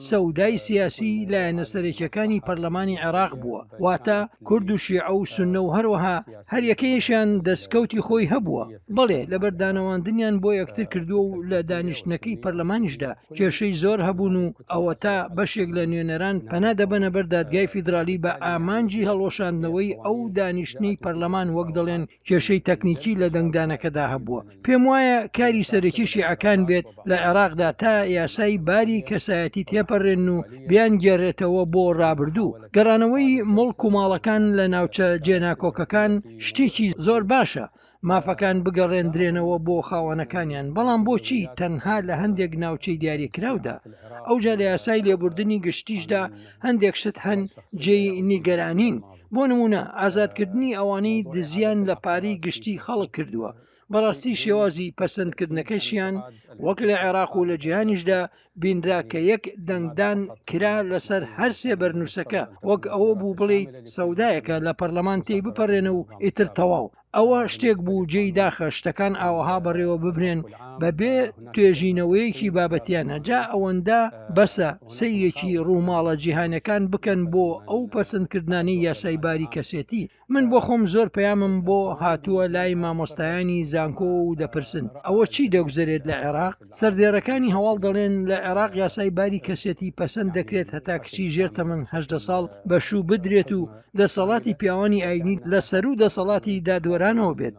سەودای سیاسی لایەنە سەرەکیەکانی پەرلەمانی عێراق بووە واتە کورد و شیعە و سوننە و هەروەها هەر یەکەیەشیان دەستکەوتی خۆی هەبووە بەڵێ لە بەردانەواندنیان بۆ یەکتر کردووە و لە دانیشتنەکەی پەرلەمانیشدا کێشەی زۆر هەبوون و ئەوە تا بەشێک لە نوێنەران پەنا دەبەنە بەر دادگای فیدرالی بە ئامانجی هەڵۆشاندنەوەی ئەو دانیشتنی پەرلەمان وەک دەڵێن کێشەی تەکنیکی لە دەنگدانەکەدا هەبووە پێم وایە کاری سەرەکی شیعەکان بێت لە عێراقدا تا یاسای باری کەسایەتی تێپەڕێن و بیان گێڕێتەوە بۆ ڕابردوو گەڕانەوەی مڵک و ماڵەکان لە ناوچە جێناکۆکەکان شتێکی زۆر باشە مافەکان بگەڕێندرێنەوە بۆ خاوەنەکانیان بەڵام بۆچی تەنها لە هەندێک ناوچەی دیاریکراودا ئەوجا لە یاسای لێبوردنی گشتیشدا هەندێک شت هەن جێی نیگەرانین بۆ نمونە ئازادکردنی ئەوانەی دزیان لە پارەی گشتی خەڵک کردووە بەڕاستی شێوازی پەسەندکردنەکەشیان وەک لە عێراق و لە جیهانیشدا بینرا کە یەک دەنگدان کرا لەسەر هەر سێ بەرنووسەکە وەک ئەوە بوو بڵێیت سەودایەکە لە پەرلەمان تێی بپەڕێنە و ئیتر تەواو ئەوە شتێک بوو جێی داخە شتەکان ئاوەها بەڕێوە ببرێن بەبێ توێژینەوەیەکی بابەتیانە جا ئەوەندە بەسە سەیرێکی ڕووماڵە جیهانەکان بکەن بۆ ئەو پەسەندکردانی یاسای باری کەسێتی من بۆ خۆم زۆر پەیامم بۆ هاتووە لای مامۆستایانی زانکۆ و دەپرسن ئەوە چی دەگوزارێت لە عێراق سەردێڕەکانی هەواڵ دەڵێن لە عێراق یاسای باری کەسێتی پەسەند دەکرێت هەتا کچی ژێر تەمەن 18 ساڵ بەشوو بدرێت و دەسەڵاتی پیاوانی ئاینی لەسەر و دەسەڵاتی دادوەرانەوە بێت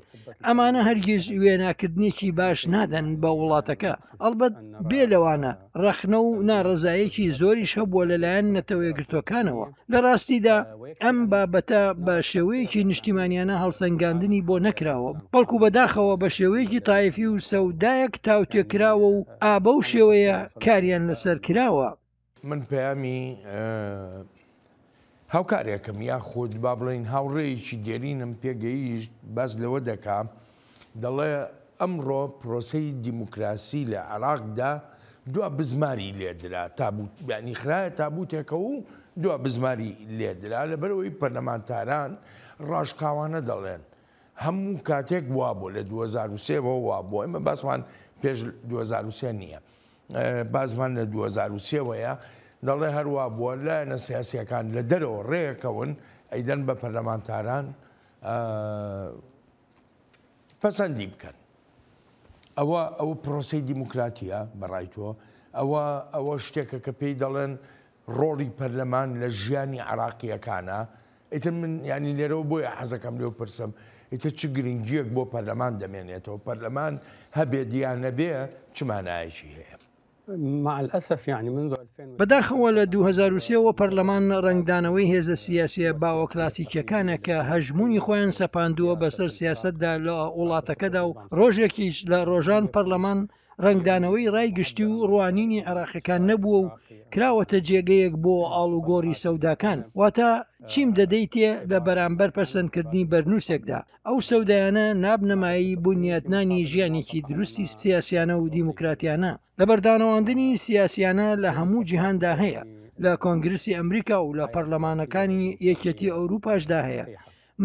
ئەمانە هەرگیز وێناکردنێکی باش نادەن بە وڵاتەکە ئەڵبەت بێ لەوانە ڕەخنە و ناڕەزایەکی زۆریش هەبووە لەلایەن نەتەوەیەگرتوەکانەوە لە ڕاستیدا ئەم بابەتە بە شێوەیەکی نیشتیمانیانە هەڵسەنگاندنی بۆ نەکراوە بەڵکو بەداخەوە بە شێوەیەکی تایفی و سەودایەک تاوتێکراوە و ئابە و شێوەیە کاریان لەسەر کراوە من پەیامی هاوکارێکم یا خۆت با بڵین هاوڕێیەکی دێرینم پێگەیشت باز لەوە دەکام دەڵێ ئەمڕۆ پرۆسەی دیموکراسی لە عێراقدا دوا بزماری لێدرا تابوت یعنی خرایە تابوتێکە و دوا بزماری لێدرا لەبەرەوەی پەرلەمانتاران ڕاشقاوانە دەڵێن هەموو کاتێک وا بوو لە 2023 وا بوو ئێمە باسمان پێش 2023 نییە بازمان لە 2023 وەیە دەڵێ هەروە بووە لایەنە سیاسیەکان لە دەرەوە ڕێیەکەون ئەیدەن بە پەرلەمانتاران پەسەندی بکەن ئەوە پرۆسەی دیموکراتیە بەڕای تۆ ئەوە شتێکە کە پێی دەڵێن ڕۆڵی پەرلەمان لە ژیانی عێراقیەکانە ئیتر من ینی لێرەوە بۆیە حەزەکەم لێو پرسم ئیتر چ گرنگیەک بۆ پەرلەمان دەمێنێتەوە پەرلەمان هەبێ دیان نەبێ چ مانایەکی هەیە مع الأسف يعني منذ بەداخەوە لە 2023 پەرلەمان ڕنگدانەوەی هێزە سیاسیە باوە کلاسیکیەکانە کە هەژمونی خۆیان سەپاندووە بەسەر سیاسەتدا لە وڵاتەکەدا و ڕۆژێکیش لە ڕۆژان پەرلەمان ڕنگدانەوەی ڕای گشتی و ڕوانینی عێراقیەکان نەبووە و کراوەتە جێگەیەک بۆ ئاڵوگۆڕی سەوداکان واتە چیم دەدەیتێ لە بەرامبەر پەسەندکردنی بەرنووسێکدا ئەو سەودایانە نابنەمایی بنیاتنانی ژیانێکی دروستی سیاسیانە و دیموکراتیانە لە بەردانەواندنی سیاسیانە لە هەموو جیهاندا هەیە لە کۆنگرسی ئەمریکا و لە پەرلەمانەکانی یەکێتی ئەوروپاشدا هەیە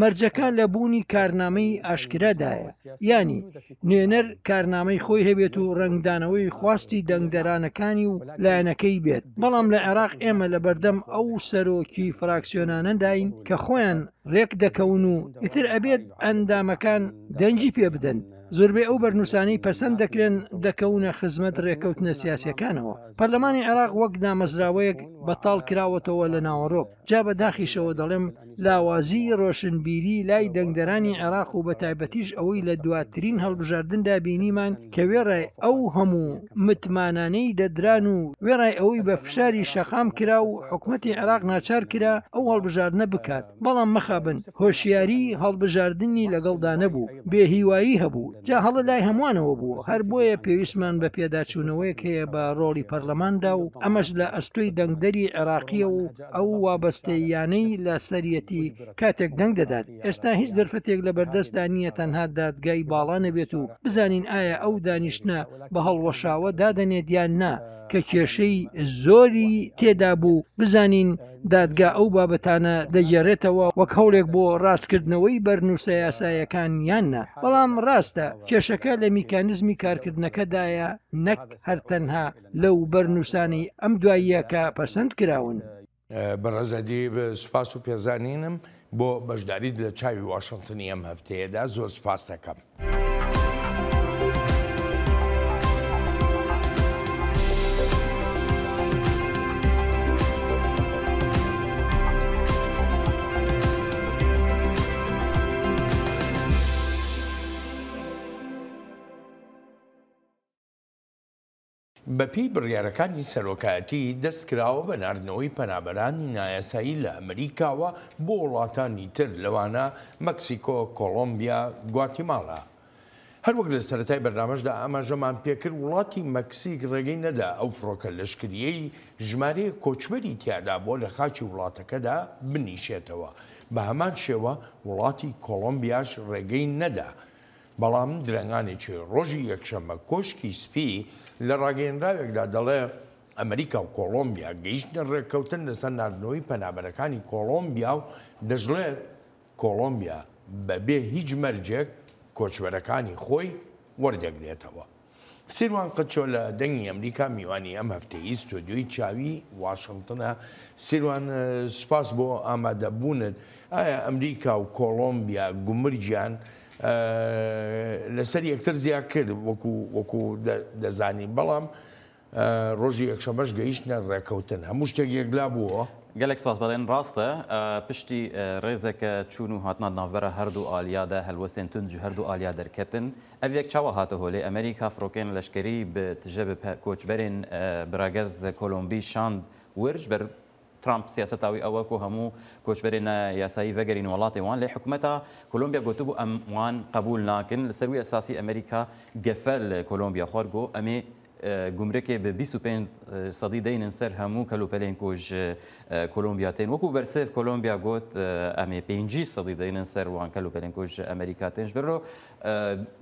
مەرجەکان لە بوونی کارنامەی ئاشکرادایە، ینی نوێنەر کارنامەی خۆی هەبێت و ڕنگدانەوەی خواستی دەنگدەرانەکانی و لایەنەکەی بێت. بەڵام لە عێراق ئێمە لە بەردەم ئەو سەرۆکی فراکسیۆنانەداین کە خۆیان ڕێک دەکەون و ئیتر ئەبێت ئەندامەکان دەنگی پێ بدەن. زۆربەی ئەو بەرنووسانەی پەسەند دەکرێن دەکەونە خزمەت ڕێکەوتنە سیاسیەکانەوە. پەرلەمانی عێراق وەک دامەزراوەیەک بەتاڵ کراوەتەوە لە ناوەڕۆک. جا بەداخیشەوە دەڵێم لاوازی ڕۆشنبیری لای دەنگدەرانی عێراق و بە تایبەتیش ئەوەی لە دواترین هەڵبژاردندا بینیمان کە وێڕای ئەو هەموو متمانانەی دەدران و وێڕای ئەوەی بە فشاری شەقام کرا و حکوومەتی عێراق ناچار کرا ئەو هەڵبژاردنە بکات. بەڵام مەخابن هۆشیاری هەڵبژاردننی لەگەڵدا نەبوو، بێهیوایی هەبوو. جا هەڵە لای هەمووانەوە بوو. هەر بۆیە پێویستمان بە پێداچوونەوەیەک هەیە بە ڕۆڵی پەرلەماندا و ئەمەش لە ئەستۆی دەنگدەری عێراقیە و ئەو وابەستەیانەی لە سەرەتی کاتێک دەنگ دەدات. ئێستا هیچ دەرفەتێک لە بەردەستدا نییە تەنها دادگای باڵا نەبێت و بزانین ئایا ئەو دانیشتە بە هەڵوەشاوە دادەنێت یان نا کە کێشەی زۆری تێدا بوو. بزانین دادگا ئەو بابەتانە دەگێڕێتەوە وەک هەوڵێک بۆ ڕاستکردنەوەی بەرنووسە یاسایەکان یاننا. بەڵام ڕاستە کێشەکە لە میکانیزمی کارکردنەکەدایە نەک هەرتەنها لەو بەرنووسانی ئەم دواییە کە پەسەند کراون. بەڕێزەدی سوپاس و پێزانینم بۆ بەشداریت لە چاوی واشنگتنی ئەم هەفتەیەدا زۆر سوپاس دەکەم. بەپی بڕیارەکانی سەرۆکایەتی دەستکراوە بە ناردنەوەی پەنابەرانی نایاسایی لە ئەمریکاوە بۆ وڵاتانی تر لەوانە مەکسیکۆ، کۆلۆمبیا، گواتیماڵا. هەروەک لە سەرەتای بەرنامەشدا ئاماژەمان پێکرد وڵاتی مەکسیک ڕێگەی نەدا ئەو فڕۆکە لەشکریەی ژمارەیە کۆچبەری تیادا بۆ لە خاکی وڵاتەکەدا بنیشێتەوە. بە هەمان شێوە وڵاتی کۆلۆمبیاش ڕێگەی نەدا. بەڵام درەنگانێکی ڕۆژی یەکشەممە کۆشکی سپی لە ڕاگەیەنراوێکدا دەڵێ ئەمریکا و کۆلۆمبیا گەیشتنە ڕێککەوتن لەسەر ناردنەوەی پەنابەرەکانی کۆلۆمبیا و دەژڵێت کۆلۆمبیا بەبێ هیچ مەرجێک کۆچبەرەکانی خۆی وەردەگرێتەوە. سیروان قچۆ لە دەنگی ئەمریکا میوانی ئەم هەفتەیە ستۆدیۆی چاوی واشنگتنە. سیروان سپاس بۆ ئامادەبوونت. ئایا ئەمریکا و کۆلۆمبیا گومرجیان لەسەر یەکتر زیاد کرد وەکو دەزانین، بەڵام ڕۆژی یەکشەمەش گەیشتنە ڕێکەوتن هەموو شتێک یەکلا بووە. گەلێک سپاس بەڵێن ڕاستە پشتی ڕێزێکە چوون و هاتنە ناوبەرە هەردوو ئالیادا هەلوەستێن تونج هەردوو ئالیا دەرکەتن ئەڤێک چاوە هاتە هۆلێ ئەمریکا فڕۆکێن لەشکری بتژە کۆچبەرێن براگەز کۆلۆمبی شاند ورج بەر ترامپ سیاستاوی ئەوە و هەموو کۆچبەرێنە یاسایی ڤەگەرین وڵاتی وان لێ حکوومەتە کۆلۆمبیا گوتبوو ئەم وان قبول ناکن لەسەروی ئەساسی ئەمریکا گەفەر لە کۆلۆمبیا خۆرگۆ ئەمێ گومرەکێ بە 25 سەدی دەینن سەر هەموو کەلوپەلێن کۆژ کۆلۆمبیاتێن وەکو بەرسێف کۆلۆمبیا گوت ئەمێ 5 سەدی دەینن سەر وان کەلوپەلێن کۆژ ئەمریکاتێنش بڕۆ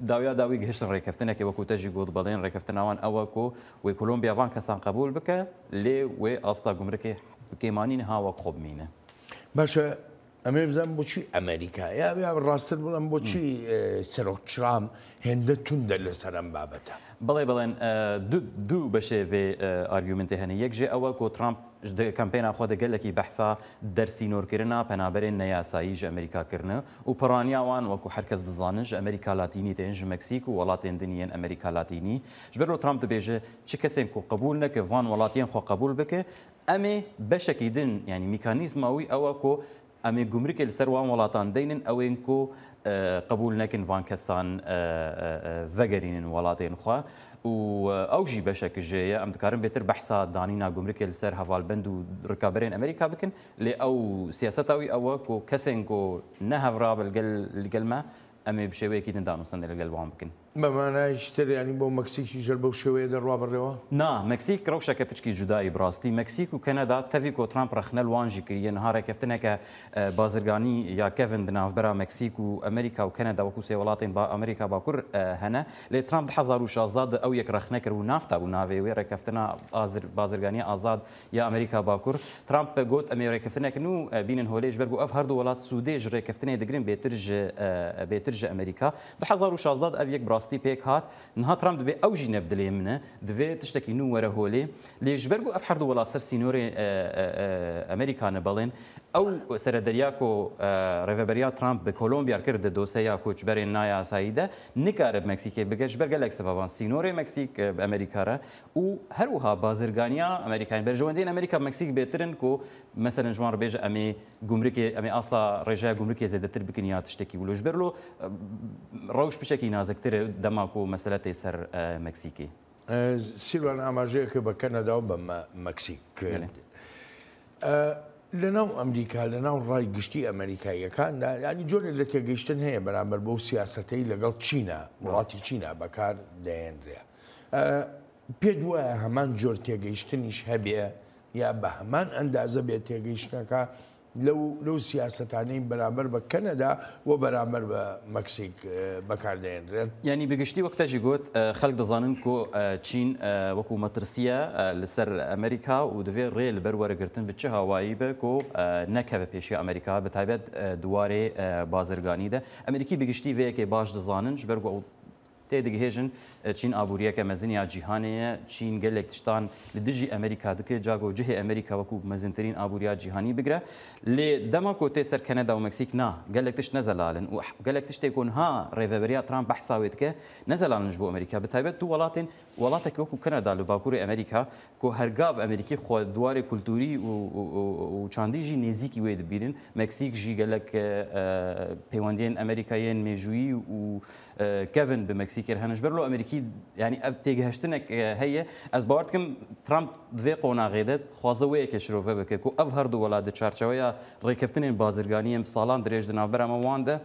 داویا داوی گەهشتن ڕێکەفتنێکی وەکو تەژی گوت بەڵێن ڕێکەفتناوان ئەوە کۆ وێ کۆلۆمبیا وان کەسان قبول بکە لێ وێ ئاستا گومرەکێ کێمانین هاوە خۆبمینە. باشە ئەمێ بزانم بۆچی ئەمریکا یا ڕاستتر بڵم بۆچی سەرۆک ترامپ هێندە توندە لەسەر ئەم بابەتە. بڵێن دوو بەشێ ئارگومنتی هەنی یەکژێ ئەوە کۆ ترامپ کەمپێنا خۆ دەگەلێکی بەحسا دەرسی نۆرکردنا پەنابەرێن نەیاسایی ژە ئەمریکاکردنە و پەڕانیاوان وەکو هەرکەس دەزانن ژە ئەمریکا لاتینی تێن ژ مەکسیک و وڵاتێن دنیەن ئەمریکا لاتینی ژبەرۆ ترامپ دەبێژە چ کەسێن کۆ قبول نەکە وان وڵاتیان خۆ قبول بکە ئەمێ بەشێکی دن ینی میکانیزماوی ئەوە کۆ ئەمێ گومرکێ لەسەر وان وڵاتان دەینن ئەوێن کۆ قبول نەکن وان کەسان ڤەگەرینن وڵاتێن خوا و ئەوژی بەشێکژەیە ئەم دکارن بێتر بەحسا دانینا گومرکێ لەسەر هەڤالبەند و ڕکابەرێن ئەمریکا بکن لێ ئەو سیاسەتاوی ئەوە کۆ کەسێن کۆ نەهەڤرا لەگەلمە ئەمێ بشێوەیەکی دندانوسەندە لەگەل وان بکن. بەمانایشتر ینی بۆ مەکسیکی ژەر بەو شێوەیە دەڕوا بڕێەوە؟ نا مەکسیک ڕەوشەکە پچکی جودایی بڕاستی مەکسیک و کەنەدا تەوی کۆ ترامپ ڕخنە وانژی کردە نهارێککەفتنێکە بازرگانی یا کەڤن ناوبەرا مەکسیک و ئەمریکا و کەنەدا وەکو سێ وڵاتین با ئەمریکا باکوور هەنە لێ ترامپ 2016 ئەو یەک ڕخنە کرد و نافتا بوو ناوێ ڕێککەفتنا بازرگانی ئازاد یا ئەمریکا باکوور ترامپ گوت ئەمێ ڕێککەفتنێکن و بینن هۆلێژ بەرگ و ئەف هەردوو وڵات سوودێژ ڕێککەفتنێ دەگرن بێترژە ئەمریکا 2016 ئەو یەک بڕاستی پێک هات نها ترامپ دەبێ ئەو ژی نەبدلێ منە دەوێت تشتێکی نو وەرە هۆلێ لێژبەرگ و ئەف هەردوو وڵات سەر سینۆرێ ئەمریکانە بەڵێن ئەو سەرەدەریاکۆ ڕێڤەبەریا ترامپ بە کۆلۆمبیا کردە دۆسەیە کۆچبەرێن نایاساییدە نکارە بمەکسیکێ بگەشت بەرگەلێک سەبابان سینۆرێ مەکسیک ئەمریکارە و هەروها بازرگانیا ئەمریکان بەرژەوەندین ئەمریکا مەکسیک بێترن کۆ مەسەرەن جوان ڕبێژە ئەمێ گومرکێ ئەمێ ئاستا ڕێژای گومرکێ زێدەتر بکن یا تشتێکی ولۆژ بەرلۆ ڕەوش پشێکی نازکترە دەماکۆ مەسەلەتی سەر مەکسیکی سیروان ئاماژەیەکە بە کەنەدا و بە مەکسیک لەناو ئەمریکا لەناو ڕای گشتی ئەمریکاییەکاندا ینی جۆرێ لە تێگەیشتن هەیە بەرامبەر بەو سیاسەتەی لەگەڵ چینە وڵاتی چینە بەکار دەهێنرێ پێ وایە هەمان جۆر تێگەیشتنیش هەبێ یا بە هەمان ئەندازە بێت تێگەیشتەکە لەو سیاستانەی بەرامبەر بە کەنەدا و بەرامبەر بە مەکسیک بەکاردەهێنرێن ینی بگشتی وەکتەژی گوت خەڵک دەزانن کۆ چین وەکو مەترسیە لەسەر ئەمریکا و دەوێت ڕێ لەبەر وەرەگرتن بچ هاوایی بە کۆ نەکەوە پێشی ئەمریکا بەتایبەت دوارێ بازرگانیدا ئەمریکی بگشتی vەیەکێ باش دەزانن ژبەر تێدەگەهێژن چین ئابوووریەکە مەزنیا جیهانەیە چین گەلێک تشتان لە دژی ئەمریکا دکە جاگۆ جهێ ئەمریکا وەکو مەزنترین ئابووریا جیهانی بگرە لێ دەما کۆتێ سەر کەنەدا و مەکسیک نا گەلێک تشت نەزەلالن و گەلێک تشتێکۆنها ڕێڤەبەریا ترامپ بەحساوێتکە نەزەلالنش بۆ ئەمریکا بەتایبەت دوو وڵاتین وڵاتێک وەکو کەنەدا لە باکووری ئەمریکا کۆ هەرگاو ئەمریکی خۆ دوارێ کولتوری و چاندیژی نێزیکی وێ دەبیرن مەکسیک ژی گەلک پەیوەندیان ئەمریکایەن مێژووی و کەڤن بە مەکسیکر هەنش بەر لۆ ئەمریکی ینی ئەف تێگەهشتنێک هەیە ئەس باوەڕ دکەم ترامپ دوێ قۆناغێدت خوازەوەیەکە شرۆڤە بکە و ئەف هەردوو وڵات چارچەوەیە ڕێککەفتنێن بازرگانیە ساڵان درێژ دناوبەرەمە واندا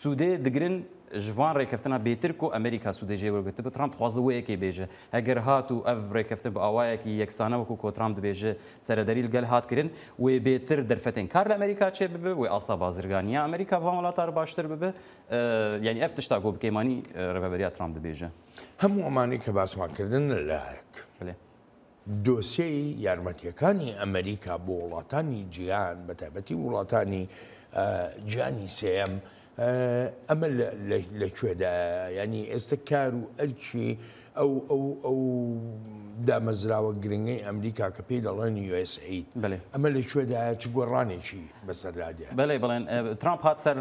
سوودێ دەگرن ژوان ڕێککەفتنا بێتر و ئەمریکا سوودێژێ وەرگرتە بە ترامپ خوازەوەیەکی بێژە ئەگەر هات و ئەف ڕێککەفتن بە ئاوایەکی یەکسانە وەکو کۆترام دەبێژە سەرەدەری لەگەل هاتکردن وێ بێتر دەرفەتێن کار لە ئەمریکا چێ ببێ وێ ئاستا بازرگانیە ئەمریکا وان وڵاتار باشتر ببێ ینی ئەف تشتا گۆ بکەیمانی ڕێڤەبەریا ترامپ دەبێژە هەموو ئەمانەی کە باسمانکردن لەلایەک دۆسیەی یارمەتیەکانی ئەمریکا بۆ وڵاتانی جیهان بەتایبەتی وڵاتانی جیهانی سێم ئەمە لەکوێدا ینی ئێستا کار و ئەرکی ئەو دامەزراوە گرنگەی ئەمریکا کە پێی دەڵێن USAID ئەمە لەکوێدا چ گۆڕانێکی بەسەردادێ بڵێن ترامپ هات سەر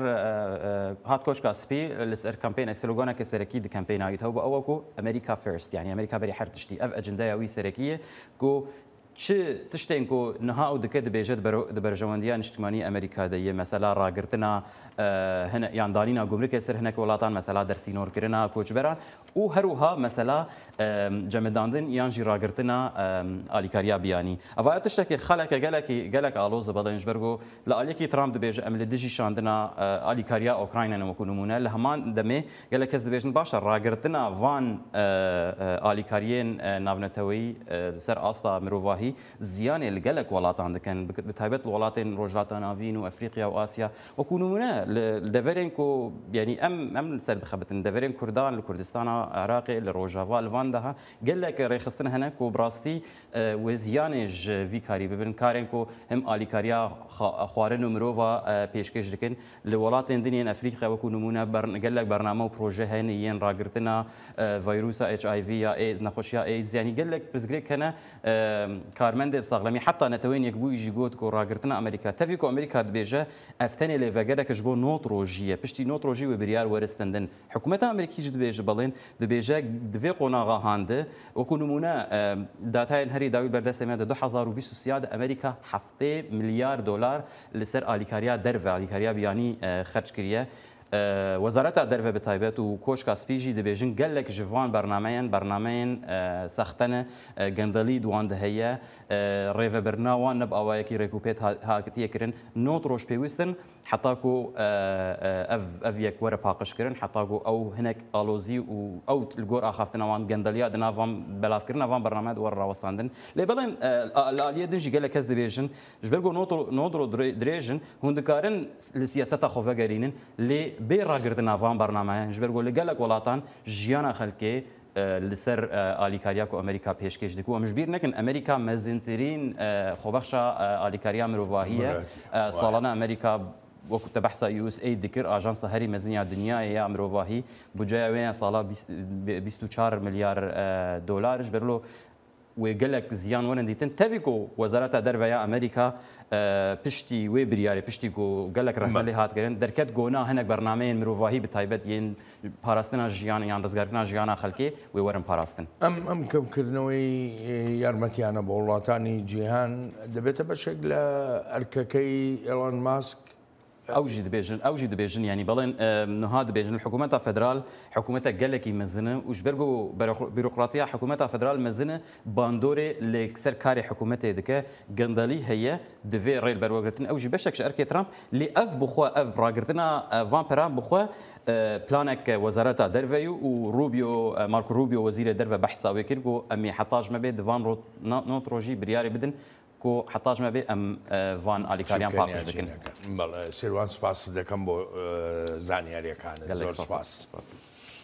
هات کۆشکا سپی لەسەر کەمپینە سلۆگانێکە سەرەکی کەمپیناویتەوە بە ئەوەکو ئەمریکا فێرست یانی ئەمریکا بەری هەر تشتی ئەف ئەجندایەوی سەرەکیە گۆ چ تشتێن کۆ نەها و دکە دەبێژێت بەرژەوەندیان نیشتمانی ئەمریکا دەیە مەسەلا ڕاگرتنا یاندانینا گومرکێ سەر هەنێک وڵاتان مەسەلا دەرسینۆرکردنا کۆچبەران و هەروها مەسەلا جەمەداندن یانژی ڕاگرتنا ئالیکاریا بیانی ئەوە تشتێکی خەلەکە گەلێک ئالۆزە بەڵێنج بەرگۆ لە ئالیەکی ترامپ دەبێژە ئەم لە دژی شاندنا ئالیکاریا ئۆکراینەوەکو نمونە لە هەمان دەمێ گەلێک کەس دەبێژن باشە ڕاگرتنا وان ئالیکاریێن ناونەتەوەی سەر ئاستا مرۆڤاهی زیانێ لەگەلک وڵاتان دەکەن بەتایبەت وڵاتێن ڕۆژهاتە ناوین و ئەفریقیا و ئاسیا وەکو نمونە دەڤێرێن کۆ ینی ئەم سەر دەخەبتن دەڤێرێن کوردان لە کوردستانە عراقی لە ڕۆژاوا لەواندا گەلێک ڕێخستن هەنە کۆ بڕاستی وێ زیانێژ وی کاری ببن کارێن کۆ هەم ئالیکاریا خوارن و مرۆڤ پێشکەش دەکەن لە وڵاتێن دنیێن ئەفریقیا وەکو نمونە گەلێک بەرنامە و پرۆژە هەیە یەن ڕاگرتنا ڤایرۆسە HIV یا نەخۆشیە ئەیدز ینی گەلێک پرزگرێک هەنە کارمەندێ ساغلەمی حتا نەتەوەین یەک بوویژی گوت کۆ ڕاگرتنە ئەمریکا تەوی کۆ ئەمریکا دەبێژە ئەفتەنێ لێڤەگەرەکەش بۆ نۆت ڕۆژیە پشتی نۆت ڕۆژی و بریار وەرستندن حکوومەتە ئەمریکیش دەبێژە بەڵێن دەبێژە دوێ قۆناغا هاندە وەکو نمونە داتایان هەری داوی بەردەستەمێدە 2023 ئەمریکا 7 ملیار دلار لەسەر ئالیکاریا دەرڤ ئالیکاریا بیانی خەرج کردە وەزارەتە دەرەوە بەتایبەت و کۆشکا سپیژی دەبێژن گەلێک ژڤان بەرنمەیان سەختەنە گەندەلی دوان دەهەیە ڕێڤەبەرناوان نەب ئاوایەکی ڕێکوپێت هاکتیەکردن نۆت ڕۆژ پێویستن حتاکو ئەv یەک وەرە پاقشکردن حتاگو ئەو هەنێک ئالۆزی و ئەو گۆر ئاخافتنەوان گەندەلیا دناوان بەلافکردن ناوان بەرنامە وەڕاوەستاندن لێ بڵێن لالیە دژی گەلە کەس دەبێژن ژبەرگۆ نۆدرۆ درێژن هوندکارن لە سیاسەتا خۆڤەگەرینن لێ بێ ڕاگردن ناوان بەرنامەیە ژبەرگۆ لە گەلک وڵاتان ژیانە خەلکێ لەسەر ئالیکاریا و ئەمریکا پێشکەش دەکو ئەمەش بیر نەکەن ئەمریکا مەزنترین خۆبەخشە ئالیکاریا مرۆڤاهیە ساڵانە ئەمریکا وەکو تە بەحسا USA دکرد ئاژانسە هەری مەزنیا دنیاە مرۆڤاهی بجایوەیە ساڵا 24 ملیار دۆلارش بەرلۆ وێ گەلک زیان وەرن دیتن تەویک و وەزارەتە دەرەوەیە ئەمریکا پشتی وێ بریارێ پشتی و گەلک ڕەحمەلی هاتگەرن دەرکەت گۆنا هەنێک بەرنامەیەن مرۆڤاهی بەتایبەت یەن پاراستنە ژیان یان ڕزگارکردنا ژیانە خەلکێ وێ وەرن پاراستن ئەم کەمکردنەوەی یارمەتیانە بە وڵاتانی جیهان دەبێتە بەشێک لە ئەرکەکەی ئێڵۆن ماسک ئەوژی دەبێژن ینی بەڵێن نها دەبێژن حکوومەتە فدرال حکوومەتە گەلێکی مەزنە و ژبەرگ و بیرۆقراتیا حکوومەتە فدرال مەزنە باندۆرێ لەسەر کاری حکوومەتێ دکە گەندەلی هەیە دەوێ ڕێل بەرەوەگرتن ئەوژی بەشێک ئەرکێ ترامپ لێ ئەف بخوا ئەف ڕاگرتنا ڤان پەران بخوا پلانێک وەزارەتە دەرەوەی و ڕوبیۆ مارکۆ ڕوبیۆ وەزیرە دەرەوە بەحساوێ کرد و ئەمی حتاژ مەبێت دڤان نۆت ڕۆژی بریارێ بدن کو حتاژ مەبێ ئەم ڤان ئالیکاریان پاقش دەکەن سێوان سپاس دەکەم بۆ زانیاریەکانە زۆر سپاس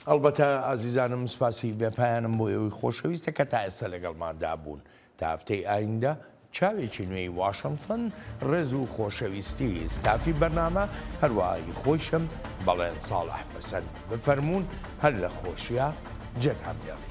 ئەلبەتە ئازیزانم سپاسی بێپایانم بۆ ئەوەی خۆشەویستە کە تا ئێستا لەگەڵماندا بوون تا هەفتەی ئایندا چاوێکی نوێی واشنگتن ڕێز و خۆشەویستی ستافی بەرنامە هەروەهایی خۆشم بەڵێن ساڵح بەسەر بفەرمونون هەر لە خۆشیە جێتان بێڵێ